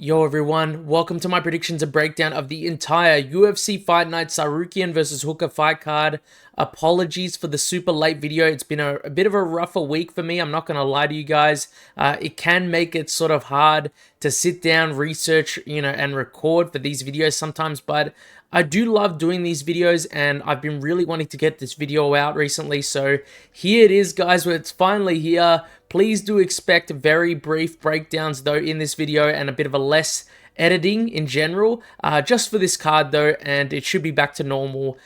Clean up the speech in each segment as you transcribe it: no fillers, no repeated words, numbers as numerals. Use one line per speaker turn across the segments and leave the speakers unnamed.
Yo everyone, welcome to my predictions and breakdown of the entire UFC Fight Night Tsarukyan versus Hooker fight card. Apologies for the super late video. It's been a bit of a rougher week for me. I'm not going to lie to you guys. It can make it sort of hard to sit down, research, and record for these videos sometimes, but I do love doing these videos and I've been really wanting to get this video out recently. So here it is, guys, where it's finally here. Please do expect very brief breakdowns though in this video and a bit of a less editing in general, just for this card though, and it should be back to normal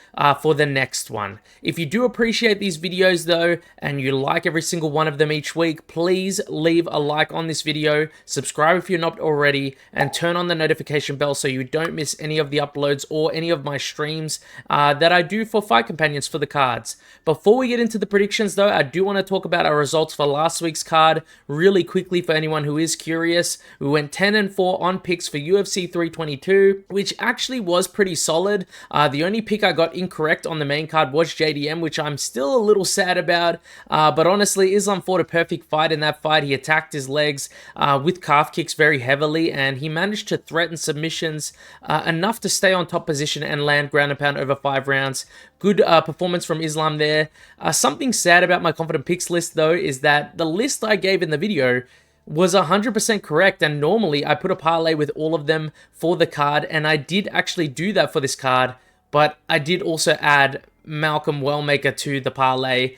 for the next one. If you do appreciate these videos though, and you like every single one of them each week, please leave a like on this video, subscribe if you're not already, and turn on the notification bell so you don't miss any of the uploads or any of my streams that I do for Fight Companions for the cards. Before we get into the predictions though, I do want to talk about our results for last week's card really quickly for anyone who is curious. We went 10-4 on picks for UFC 322, which actually was pretty solid. The only pick I got incorrect on the main card was JDM, which I'm still a little sad about, but honestly, Islam fought a perfect fight in that fight. He attacked his legs with calf kicks very heavily, and he managed to threaten submissions enough to stay on top position and land ground and pound over 5 rounds. Good performance from Islam there. Something sad about my confident picks list though is that the list I gave in the video was 100% correct, and normally I put a parlay with all of them for the card, and I did actually do that for this card, but I did also add Malcolm Wellmaker to the parlay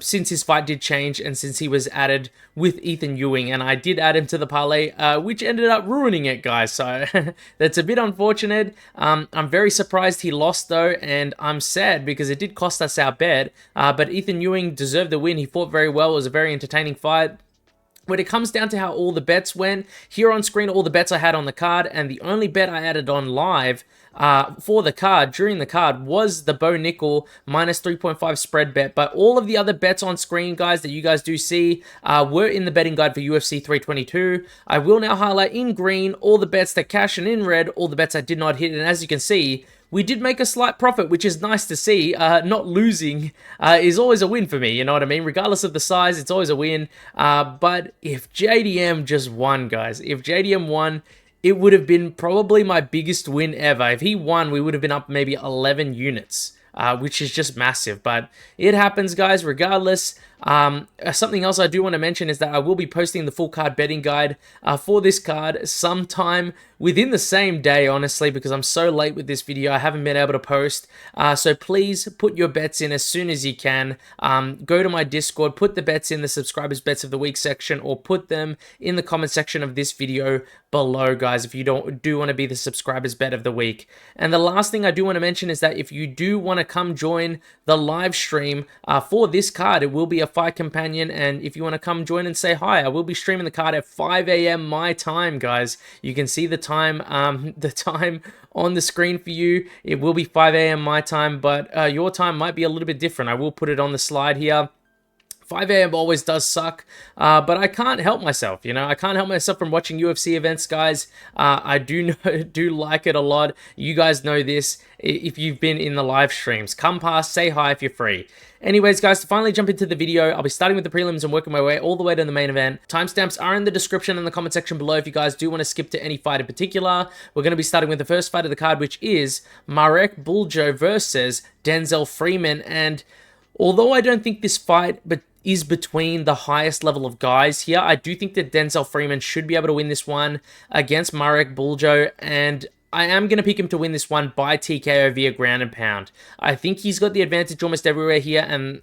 since his fight did change and since he was added with Ethan Ewing, and I did add him to the parlay, which ended up ruining it, guys, so that's a bit unfortunate. I'm very surprised he lost though, and I'm sad because it did cost us our bet, but Ethan Ewing deserved the win. He fought very well. It was a very entertaining fight. When it comes down to how all the bets went, here on screen all the bets I had on the card, and the only bet I added on live for the card, during the card, was the Bo Nickel minus 3.5 spread bet. But all of the other bets on screen, guys, that you guys do see were in the betting guide for UFC 322. I will now highlight in green all the bets that cash, and in red all the bets I did not hit. And as you can see, we did make a slight profit, which is nice to see. Not losing is always a win for me, you know what I mean? Regardless of the size, it's always a win. But if JDM just won, guys, if JDM won, it would have been probably my biggest win ever. If he won, we would have been up maybe 11 units, which is just massive. But it happens, guys, regardless. Something else I do want to mention is that I will be posting the full card betting guide for this card sometime within the same day, honestly, because I'm so late with this video. I haven't been able to post. So please put your bets in as soon as you can. Go to my Discord, put the bets in the subscribers bets of the week section, or put them in the comment section of this video below, guys, if you do want to be the subscribers bet of the week. And the last thing I do want to mention is that if you do want to come join the live stream for this card, it will be a Fight Companion, and if you want to come join and say hi, I will be streaming the card at 5 a.m. my time, guys. You can see the time on the screen for you. It will be 5 a.m. my time, but your time might be a little bit different. I will put it on the slide here. 5 a.m. always does suck, but I can't help myself, I can't help myself from watching UFC events, guys. I do like it a lot. You guys know this if you've been in the live streams. Come past, say hi if you're free. Anyways, guys, to finally jump into the video, I'll be starting with the prelims and working my way all the way to the main event. Timestamps are in the description and the comment section below if you guys do want to skip to any fight in particular. We're going to be starting with the first fight of the card, which is Marek Buljo versus Denzel Freeman. And although I don't think this fight is between the highest level of guys here, I do think that Denzel Freeman should be able to win this one against Marek Buljo, and I am going to pick him to win this one by TKO via ground and pound. I think he's got the advantage almost everywhere here, and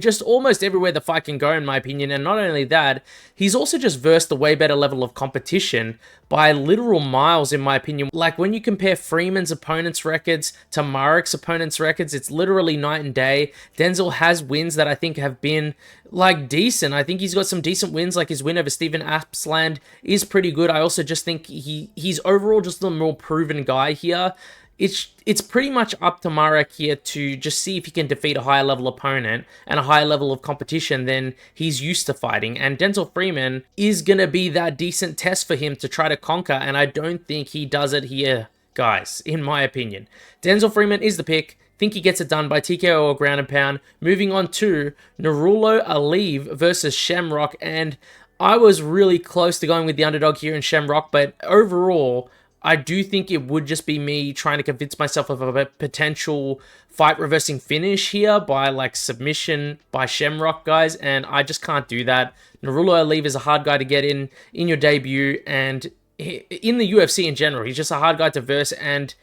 just almost everywhere the fight can go, in my opinion. And not only that, he's also just versed a way better level of competition by literal miles, in my opinion. Like, when you compare Freeman's opponents' records to Marek's opponents' records, it's literally night and day. Denzel has wins that I think have been, like, decent. I think he's got some decent wins, like his win over Steven Apsland is pretty good. I also just think he's overall just a more proven guy here. It's pretty much up to Marek here to just see if he can defeat a higher level opponent and a higher level of competition than he's used to fighting. And Denzel Freeman is going to be that decent test for him to try to conquer, and I don't think he does it here, guys, in my opinion. Denzel Freeman is the pick. Think he gets it done by TKO or ground and pound. Moving on to Nurullo Aliyev versus Shamrock, and I was really close to going with the underdog here in Shamrock, but overall, I do think it would just be me trying to convince myself of a potential fight reversing finish here by like submission by Shamrock, guys, and I just can't do that. Nurullo is a hard guy to get in your debut, and in the UFC in general, he's just a hard guy to verse, and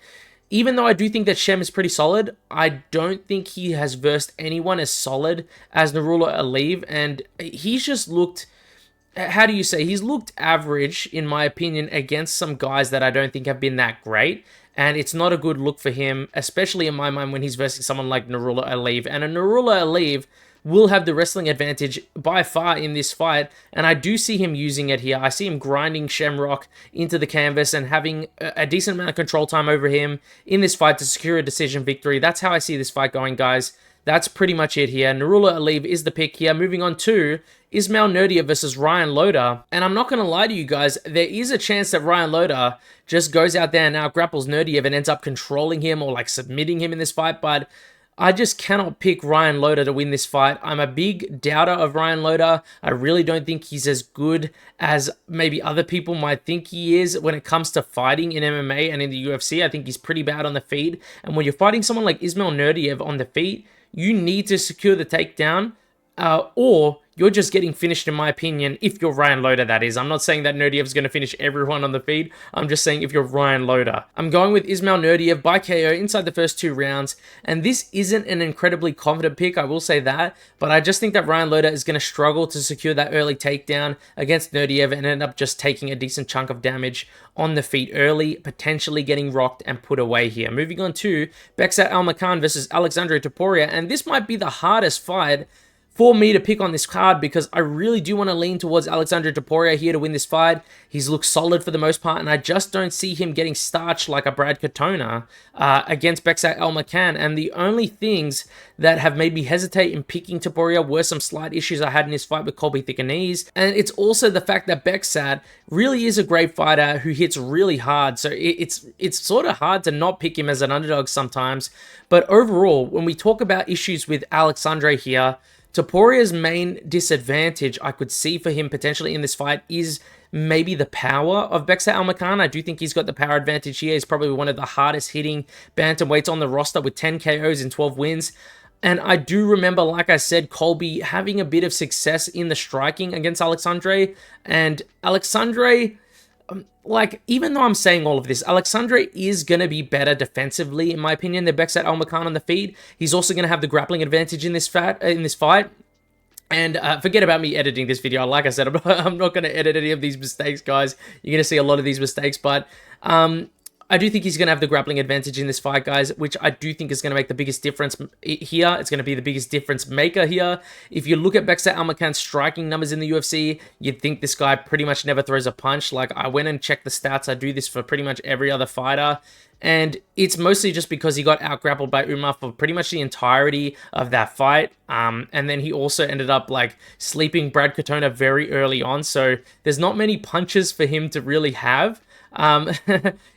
even though I do think that Shem is pretty solid, I don't think he has versed anyone as solid as Nurullo, and he's just looked, how do you say, he's looked average, in my opinion, against some guys that I don't think have been that great, and it's not a good look for him, especially in my mind when he's versing someone like Nurullo, and a Nurullo will have the wrestling advantage by far in this fight, and I do see him using it here. I see him grinding Shamrock into the canvas and having a decent amount of control time over him in this fight to secure a decision victory. That's how I see this fight going, guys. That's pretty much it here. Nurullo is the pick here. Moving on to Ismail Naurdiev versus Ryan Loder. And I'm not going to lie to you guys, there is a chance that Ryan Loder just goes out there and now grapples Naurdiev and ends up controlling him or like submitting him in this fight, but I just cannot pick Ryan Loder to win this fight. I'm a big doubter of Ryan Loder. I really don't think he's as good as maybe other people might think he is when it comes to fighting in MMA and in the UFC. I think he's pretty bad on the feet. And when you're fighting someone like Ismail Naurdiev on the feet, you need to secure the takedown, or you're just getting finished, in my opinion, if you're Ryan Loder, that is. I'm not saying that Naurdiev is going to finish everyone on the feed. I'm just saying if you're Ryan Loder. I'm going with Ismail Naurdiev by KO inside the first 2 rounds, and this isn't an incredibly confident pick, I will say that, but I just think that Ryan Loder is going to struggle to secure that early takedown against Naurdiev and end up just taking a decent chunk of damage on the feet early, potentially getting rocked and put away here. Moving on to Bekzat Almakhan versus Aleksandre Topuria, and this might be the hardest fight for me to pick on this card because I really do want to lean towards Aleksandre Topuria here to win this fight. He's looked solid for the most part, and I just don't see him getting starched like a Brad Katona against Bekzat Almakhan. And the only things that have made me hesitate in picking Topuria were some slight issues I had in his fight with Colby Thickenese, and it's also the fact that Bekzat really is a great fighter who hits really hard, so it's sort of hard to not pick him as an underdog sometimes. But overall, when we talk about issues with Aleksandre here, Topuria's main disadvantage I could see for him potentially in this fight is maybe the power of Bekzat Almakhan. I do think he's got the power advantage here. He's probably one of the hardest hitting bantamweights on the roster with 10 KOs and 12 wins. And I do remember, like I said, Colby having a bit of success in the striking against Aleksandre. And Aleksandre, like, even though I'm saying all of this, Aleksandre is going to be better defensively, in my opinion, than Bekzat Almakhan on the feet. He's also going to have the grappling advantage in this fight. And forget about me editing this video. Like I said, I'm not going to edit any of these mistakes, guys. You're going to see a lot of these mistakes, but I do think he's going to have the grappling advantage in this fight, guys, which I do think is going to make the biggest difference here. It's going to be the biggest difference maker here. If you look at Bekzat Almakhan's striking numbers in the UFC, you'd think this guy pretty much never throws a punch. Like, I went and checked the stats. I do this for pretty much every other fighter. And it's mostly just because he got out-grappled by Umar for pretty much the entirety of that fight. And then he also ended up, like, sleeping Brad Katona very early on. So there's not many punches for him to really have.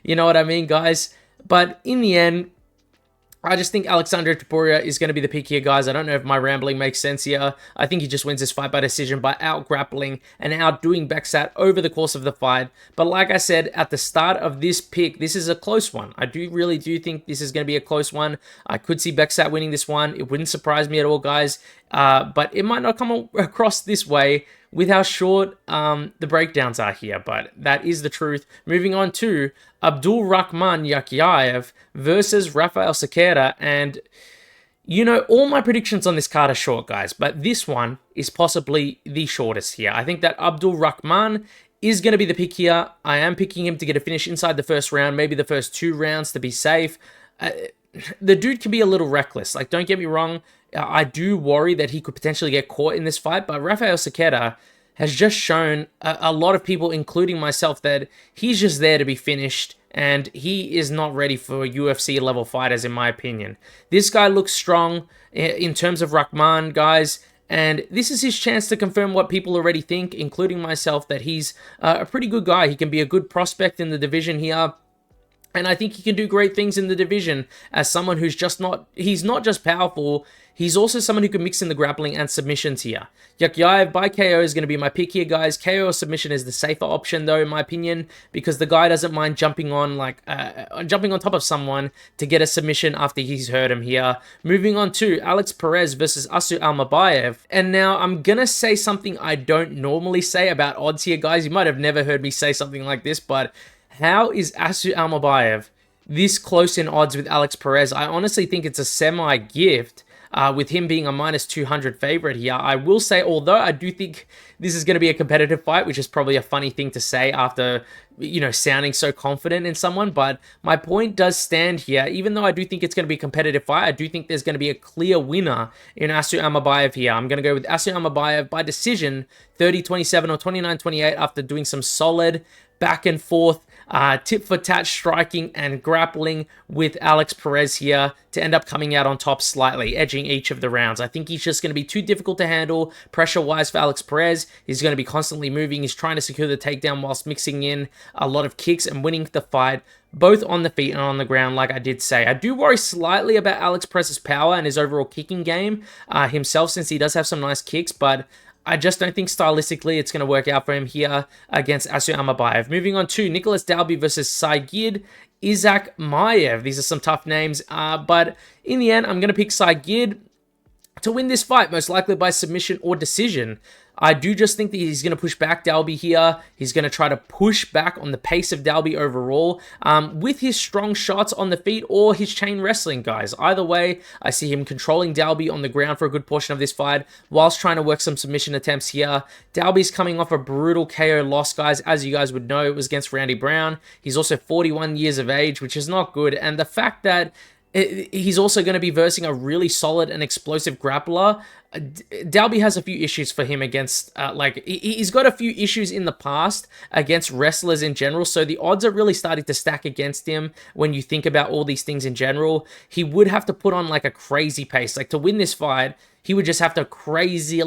You know what I mean, guys? But in the end, I just think Aleksandre Topuria is going to be the pick here, guys. I don't know if my rambling makes sense here. I think he just wins this fight by decision by out-grappling and outdoing Bekzat over the course of the fight. But like I said, at the start of this pick, this is a close one. I really do think this is going to be a close one. I could see Bekzat winning this one. It wouldn't surprise me at all, guys. But it might not come across this way with how short the breakdowns are here, but that is the truth. Moving on to Abdulrahman Yakyaev versus Rafael Sequeira, and you know, all my predictions on this card are short, guys, but this one is possibly the shortest here. I think that Abdulrahman is going to be the pick here. I am picking him to get a finish inside the first round, maybe the first 2 rounds to be safe. The dude can be a little reckless, like, don't get me wrong. I do worry that he could potentially get caught in this fight, but Rafael Sequeira has just shown a lot of people, including myself, that he's just there to be finished, and he is not ready for UFC level fighters, in my opinion. This guy looks strong in terms of Rahman, guys, and this is his chance to confirm what people already think, including myself, that he's a pretty good guy. He can be a good prospect in the division here. And I think he can do great things in the division as someone who's just not, he's not just powerful, he's also someone who can mix in the grappling and submissions here. Yakhyaev by KO is going to be my pick here, guys. KO or submission is the safer option, though, in my opinion, because the guy doesn't mind jumping on top of someone to get a submission after he's hurt him here. Moving on to Perez versus Almabayev. And now I'm going to say something I don't normally say about odds here, guys. You might have never heard me say something like this, but how is Almabayev this close in odds with Perez? I honestly think it's a semi-gift. With him being a -200 favorite here. I will say, although I do think this is going to be a competitive fight, which is probably a funny thing to say after, sounding so confident in someone, but my point does stand here. Even though I do think it's going to be a competitive fight, I do think there's going to be a clear winner in Almabayev here. I'm going to go with Almabayev by decision, 30-27 or 29-28 after doing some solid back and forth tit-for-tat striking and grappling with Perez here to end up coming out on top slightly, edging each of the rounds. I think he's just going to be too difficult to handle pressure-wise for Perez. He's going to be constantly moving. He's trying to secure the takedown whilst mixing in a lot of kicks and winning the fight, both on the feet and on the ground, like I did say. I do worry slightly about Perez's power and his overall kicking game himself, since he does have some nice kicks, but I just don't think stylistically it's going to work out for him here against Almabayev. Moving on to Nicolas Dalby versus Saygid Izagakhmaev. These are some tough names, but in the end, I'm going to pick Saygid to win this fight, most likely by submission or decision. I do just think that he's going to push back Dalby here. He's going to try to push back on the pace of Dalby overall with his strong shots on the feet or his chain wrestling, guys. Either way, I see him controlling Dalby on the ground for a good portion of this fight whilst trying to work some submission attempts here. Dalby's coming off a brutal KO loss, guys. As you guys would know, it was against Randy Brown. He's also 41 years of age, which is not good. And the fact that he's also going to be versing a really solid and explosive grappler. Dalby has a few issues for him against, he's got a few issues in the past against wrestlers in general, so the odds are really starting to stack against him when you think about all these things in general. He would have to put on, a crazy pace. To win this fight, he would just have to crazily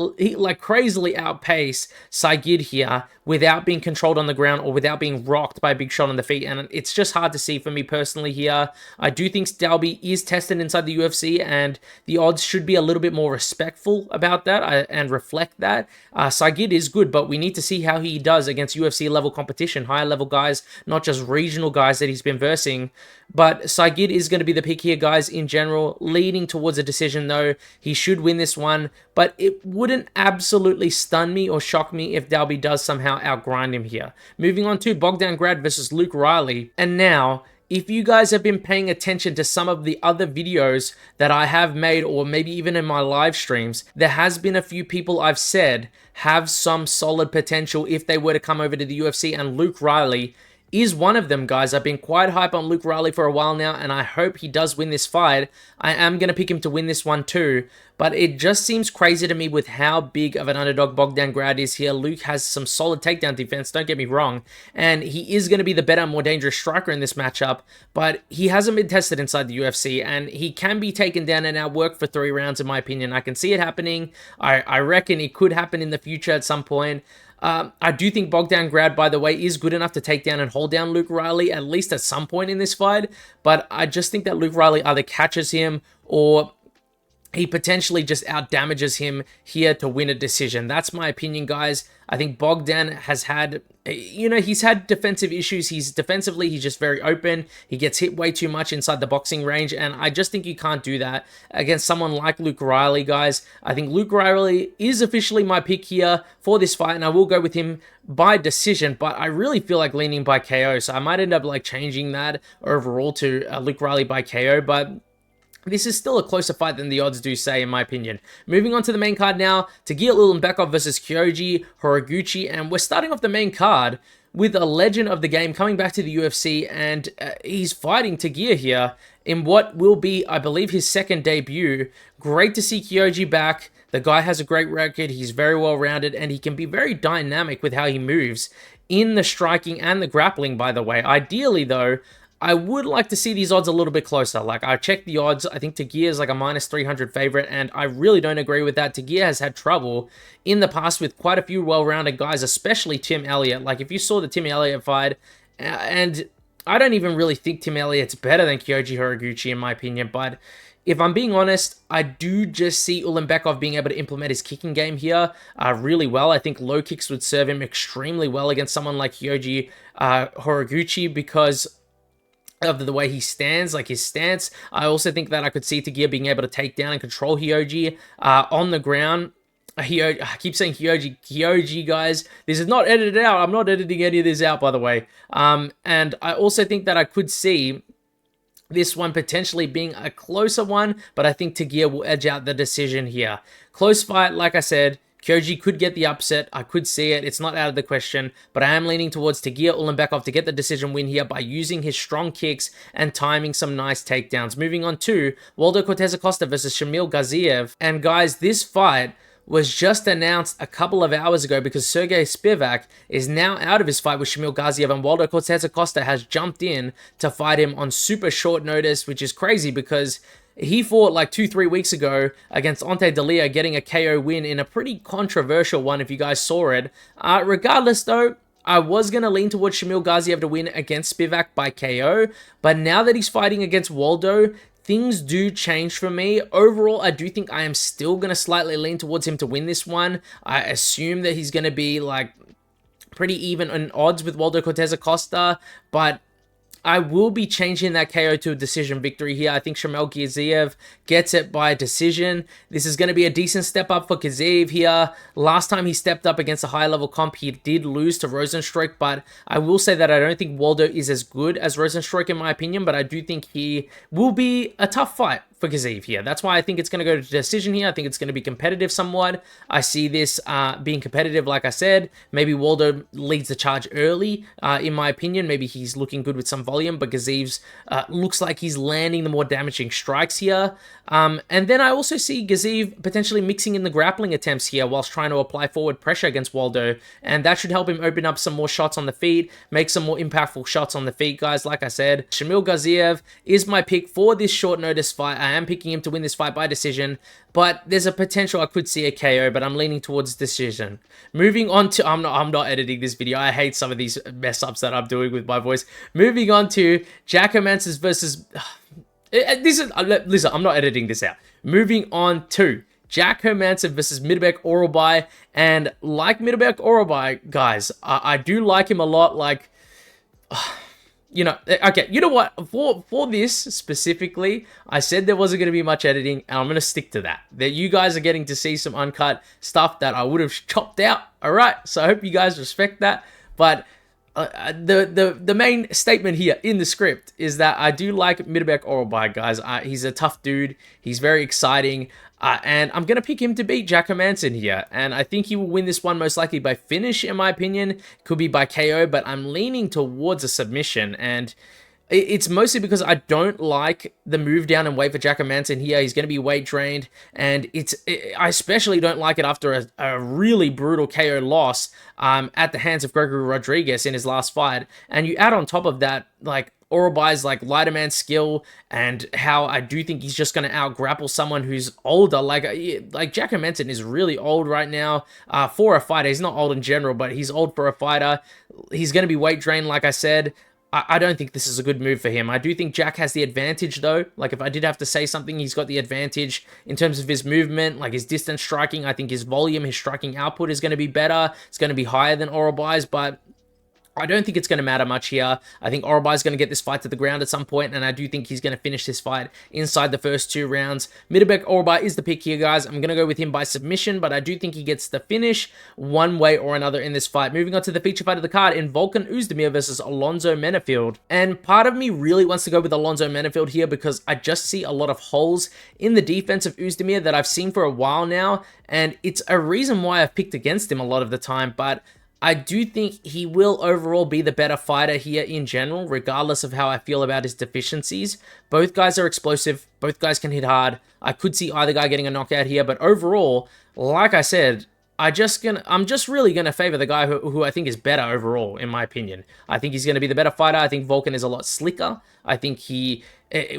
outpace Saygid here without being controlled on the ground or without being rocked by a big shot on the feet. And it's just hard to see for me personally here. I do think Dalby is tested inside the UFC, and the odds should be a little bit more respectful about that and reflect that. Saygid is good, but we need to see how he does against UFC level competition, higher level guys, not just regional guys that he's been versing. But Saygid is going to be the pick here, guys, in general, leading towards a decision, though. He should win this one, but it wouldn't absolutely stun me or shock me if Dalby does somehow outgrind him here. Moving on to Bogdan Grad versus Luke Riley. And now, if you guys have been paying attention to some of the other videos that I have made, or maybe even in my live streams, there has been a few people I've said have some solid potential if they were to come over to the UFC, and Luke Riley is one of them, guys. I've been quite hype on Luke Riley for a while now, and I hope he does win this fight. I am going to pick him to win this one too, but it just seems crazy to me with how big of an underdog Bogdan Grad is here. Luke has some solid takedown defense, don't get me wrong, and he is going to be the better, more dangerous striker in this matchup, but he hasn't been tested inside the UFC, and he can be taken down and outworked for 3 rounds, in my opinion. I can see it happening. I reckon it could happen in the future at some point. I do think Bogdan Grad, by the way, is good enough to take down and hold down Luke Riley, at least at some point in this fight, but I just think that Luke Riley either catches him or he potentially just out-damages him here to win a decision. That's my opinion, guys. I think Bogdan has had, he's had defensive issues. He's just very open. He gets hit way too much inside the boxing range, and I just think you can't do that against someone like Luke Riley, guys. I think Luke Riley is officially my pick here for this fight, and I will go with him by decision, but I really feel like leaning by KO, so I might end up changing that overall to Luke Riley by KO, but this is still a closer fight than the odds do say, in my opinion. Moving on to the main card now, Tagir Ulanbekov versus Kyoji, Horiguchi, and we're starting off the main card with a legend of the game coming back to the UFC, and he's fighting Tagir here in what will be, I believe, his second debut. Great to see Kyoji back. The guy has a great record, he's very well-rounded, and he can be very dynamic with how he moves in the striking and the grappling, by the way. Ideally, though, I would like to see these odds a little bit closer. I checked the odds. I think Tagir is a -300 favorite, and I really don't agree with that. Tagir has had trouble in the past with quite a few well-rounded guys, especially Tim Elliott. If you saw the Tim Elliott fight, and I don't even really think Tim Elliott's better than Kyoji Horiguchi in my opinion, but if I'm being honest, I do just see Ulanbekov being able to implement his kicking game here really well. I think low kicks would serve him extremely well against someone like Kyoji Horiguchi because of the way he stands, like his stance. I also think that I could see Tagir being able to take down and control Kyoji on the ground. I keep saying Kyoji, guys. This is not edited out. I'm not editing any of this out, by the way. And I also think that I could see this one potentially being a closer one, but I think Tagir will edge out the decision here. Close fight, like I said. Kyoji could get the upset. I could see it. It's not out of the question, but I am leaning towards Tagir Ulanbekov to get the decision win here by using his strong kicks and timing some nice takedowns. Moving on to Waldo Cortes Acosta versus Shamil Gaziev. And guys, this fight was just announced a couple of hours ago because Sergey Spivak is now out of his fight with Shamil Gaziev, and Waldo Cortes Acosta has jumped in to fight him on super short notice, which is crazy because he fought like 2-3 weeks ago against Ante Dalia, getting a KO win in a pretty controversial one if you guys saw it. Regardless though, I was going to lean towards Shamil Gaziev to win against Spivak by KO, but now that he's fighting against Waldo, things do change for me. Overall, I do think I am still going to slightly lean towards him to win this one. I assume that he's going to be like pretty even in odds with Waldo Cortes Acosta, but I will be changing that KO to a decision victory here. I think Shamil Gaziev gets it by decision. This is going to be a decent step up for Gaziev here. Last time he stepped up against a high-level comp, he did lose to Rosenstruik, but I will say that I don't think Waldo is as good as Rosenstruik in my opinion, but I do think he will be a tough fight for Gaziev here. That's why I think it's going to go to decision here. I think it's going to be competitive somewhat. I see this being competitive, like I said. Maybe Waldo leads the charge early, in my opinion. Maybe he's looking good with some volume, but Gaziev's looks like he's landing the more damaging strikes here. And then I also see Gaziev potentially mixing in the grappling attempts here whilst trying to apply forward pressure against Waldo, and that should help him open up some more shots on the feet, make some more impactful shots on the feet, guys. Like I said, Shamil Gaziev is my pick for this short notice fight. I am picking him to win this fight by decision, but there's a potential I could see a KO, but I'm leaning towards decision. Moving on to, I'm not editing this video. I hate some of these mess ups that I'm doing with my voice. Moving on to Jack Hermansson versus, listen, I'm not editing this out. Moving on to Jack Hermansson versus Myktybek Orolbai, and like Myktybek Orolbai, guys, I do like him a lot. Like, you know, okay, you know what? For this specifically, I said there wasn't going to be much editing, and I'm going to stick to that. That you guys are getting to see some uncut stuff that I would have chopped out. All right, so I hope you guys respect that. But the main statement here in the script is that I do like Myktybek Orolbai, guys. He's a tough dude. He's very exciting. And I'm going to pick him to beat Jack Hermansson here. And I think he will win this one most likely by finish, in my opinion. Could be by KO, but I'm leaning towards a submission. And it's mostly because I don't like the move down and weight for Jack Hermansson here. He's going to be weight drained. And I especially don't like it after a really brutal KO loss at the hands of Gregory Rodriguez in his last fight. And you add on top of that, like, Orolbai's like lighter man skill, and how I do think he's just going to out grapple someone who's older. Like Jack Hermansson is really old right now for a fighter. He's not old in general, but he's old for a fighter. He's going to be weight drained, like I said. I don't think this is a good move for him. I do think Jack has the advantage, though. Like, if I did have to say something, he's got the advantage in terms of his movement, like his distance striking. I think his volume, his striking output is going to be better. It's going to be higher than Orolbai's, but I don't think it's going to matter much here. I think Orolbai is going to get this fight to the ground at some point, and I do think he's going to finish this fight inside the first 2 rounds. Myktybek Orolbai is the pick here, guys. I'm going to go with him by submission, but I do think he gets the finish one way or another in this fight. Moving on to the feature fight of the card in Volkan Oezdemir versus Alonzo Menefield. And part of me really wants to go with Alonzo Menefield here because I just see a lot of holes in the defense of Oezdemir that I've seen for a while now, and it's a reason why I've picked against him a lot of the time, but I do think he will overall be the better fighter here in general, regardless of how I feel about his deficiencies. Both guys are explosive. Both guys can hit hard. I could see either guy getting a knockout here, but overall, like I said, I'm just really gonna favor the guy who I think is better overall, in my opinion. I think he's gonna be the better fighter. I think Volkan is a lot slicker. I think he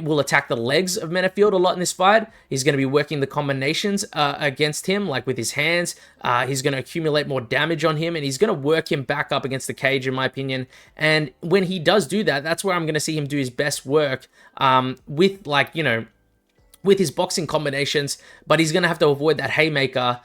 will attack the legs of Menafield a lot in this fight. He's gonna be working the combinations against him, like with his hands. He's gonna accumulate more damage on him, and he's gonna work him back up against the cage, in my opinion. And when he does do that, that's where I'm gonna see him do his best work with, like, you know, with his boxing combinations, but he's going to have to avoid that haymaker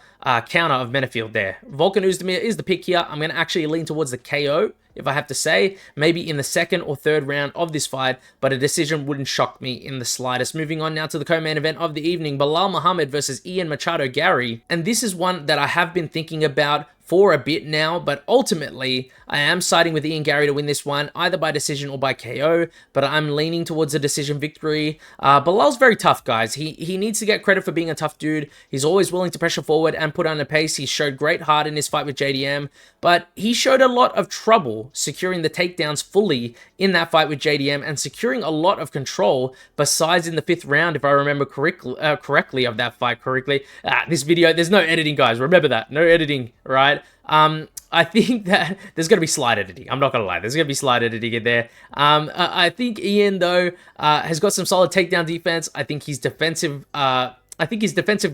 counter of Menafield there. Volkan Oezdemir is the pick here. I'm going to actually lean towards the KO, if I have to say, maybe in the second or third round of this fight, but a decision wouldn't shock me in the slightest. Moving on now to the co-main event of the evening, Belal Muhammad versus Ian Machado Gary, and this is one that I have been thinking about for a bit now, but ultimately I am siding with Ian Gary to win this one, either by decision or by KO, but I'm leaning towards a decision victory. Belal's very tough, guys. He needs to get credit for being a tough dude. He's always willing to pressure forward and put on a pace. He showed great heart in his fight with JDM, but he showed a lot of trouble securing the takedowns fully in that fight with JDM and securing a lot of control, besides in the 5th round, if I remember correctly of that fight correctly. This video, there's no editing, guys. Remember that. No editing, right? I think that there's going to be slight editing. I'm not going to lie. There's going to be slight editing in there. I think Ian, though, has got some solid takedown defense. I think his defensive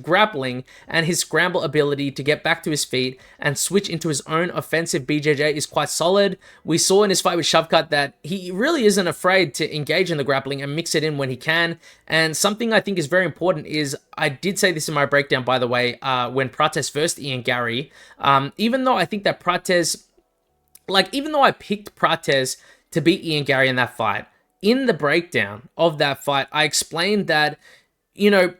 grappling and his scramble ability to get back to his feet and switch into his own offensive BJJ is quite solid. We saw in his fight with Shavkat that he really isn't afraid to engage in the grappling and mix it in when he can. And something I think is very important is, I did say this in my breakdown, by the way, when Prates versed Ian Gary, even though I think that even though I picked Prates to beat Ian Gary in that fight, in the breakdown of that fight, I explained that, you know,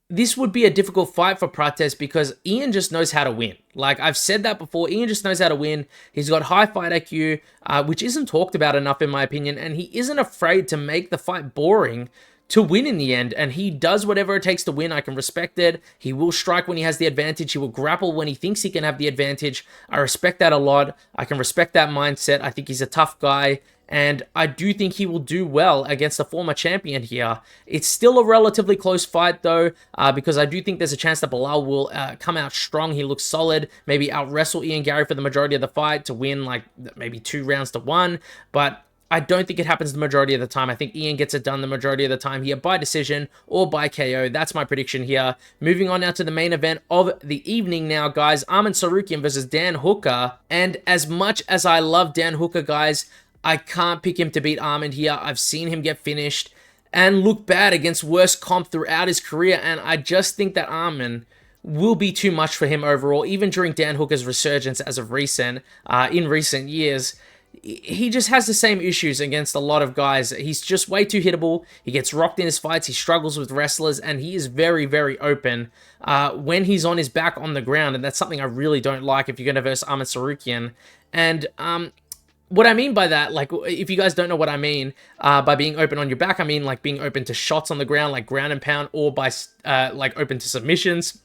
this would be a difficult fight for Prates because Ian just knows how to win. Like, I've said that before, Ian just knows how to win. He's got high fight IQ, which isn't talked about enough in my opinion, and he isn't afraid to make the fight boring to win in the end, and he does whatever it takes to win. I can respect it. He will strike when he has the advantage. He will grapple when he thinks he can have the advantage. I respect that a lot. I can respect that mindset. I think he's a tough guy, and I do think he will do well against a former champion here. It's still a relatively close fight, though, because I do think there's a chance that Belal will come out strong. He looks solid, maybe out-wrestle Ian Gary for the majority of the fight to win, like, maybe 2 rounds to 1, but I don't think it happens the majority of the time. I think Ian gets it done the majority of the time here by decision or by KO. That's my prediction here. Moving on now to the main event of the evening now, guys. Arman Tsarukyan versus Dan Hooker. And as much as I love Dan Hooker, guys, I can't pick him to beat Arman here. I've seen him get finished and look bad against worse comp throughout his career, and I just think that Arman will be too much for him overall, even during Dan Hooker's resurgence as of recent, in recent years. He just has the same issues against a lot of guys. He's just way too hittable. He gets rocked in his fights. He struggles with wrestlers, and he is very, very open when he's on his back on the ground, and that's something I really don't like if you're going to verse Arman Tsarukyan. And what I mean by that, like, if you guys don't know what I mean by being open on your back, I mean like being open to shots on the ground, like ground and pound, or by like open to submissions.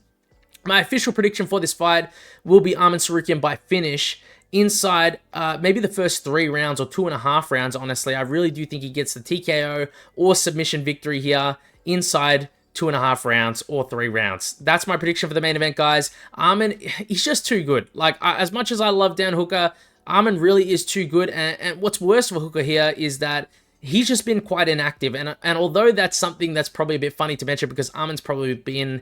My official prediction for this fight will be Arman Tsarukyan by finish inside maybe the first 3 rounds or 2.5 rounds, honestly. I really do think he gets the TKO or submission victory here inside 2.5 rounds or 3 rounds. That's my prediction for the main event, guys. Arman, he's just too good. Like, as much as I love Dan Hooker, Arman really is too good. And what's worse for Hooker here is that he's just been quite inactive, and although that's something that's probably a bit funny to mention because Arman's probably been,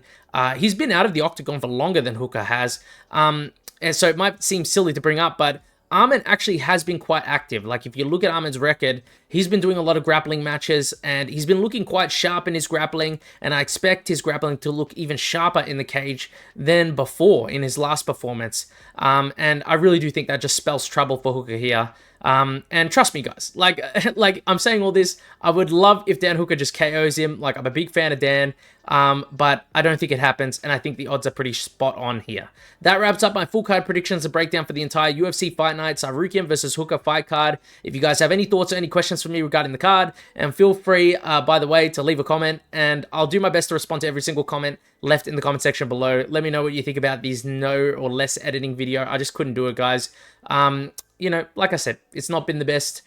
he's been out of the octagon for longer than Hooker has, and so it might seem silly to bring up, but Arman actually has been quite active. Like, if you look at Arman's record, he's been doing a lot of grappling matches, and he's been looking quite sharp in his grappling, and I expect his grappling to look even sharper in the cage than before in his last performance. And I really do think that just spells trouble for Hooker here. And trust me, guys, like I'm saying all this, I would love if Dan Hooker just KOs him. Like, I'm a big fan of Dan, but I don't think it happens, and I think the odds are pretty spot on here. That wraps up my full card predictions and breakdown for the entire UFC Fight Night Tsarukyan versus Hooker fight card. If you guys have any thoughts or any questions for me regarding the card, and feel free, by the way, to leave a comment, and I'll do my best to respond to every single comment left in the comment section below. Let me know what you think about these no or less editing video. I just couldn't do it, guys. You know, like I said, it's not been the best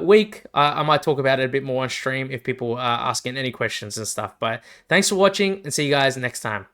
week. I might talk about it a bit more on stream if people are asking any questions and stuff. But thanks for watching, and see you guys next time.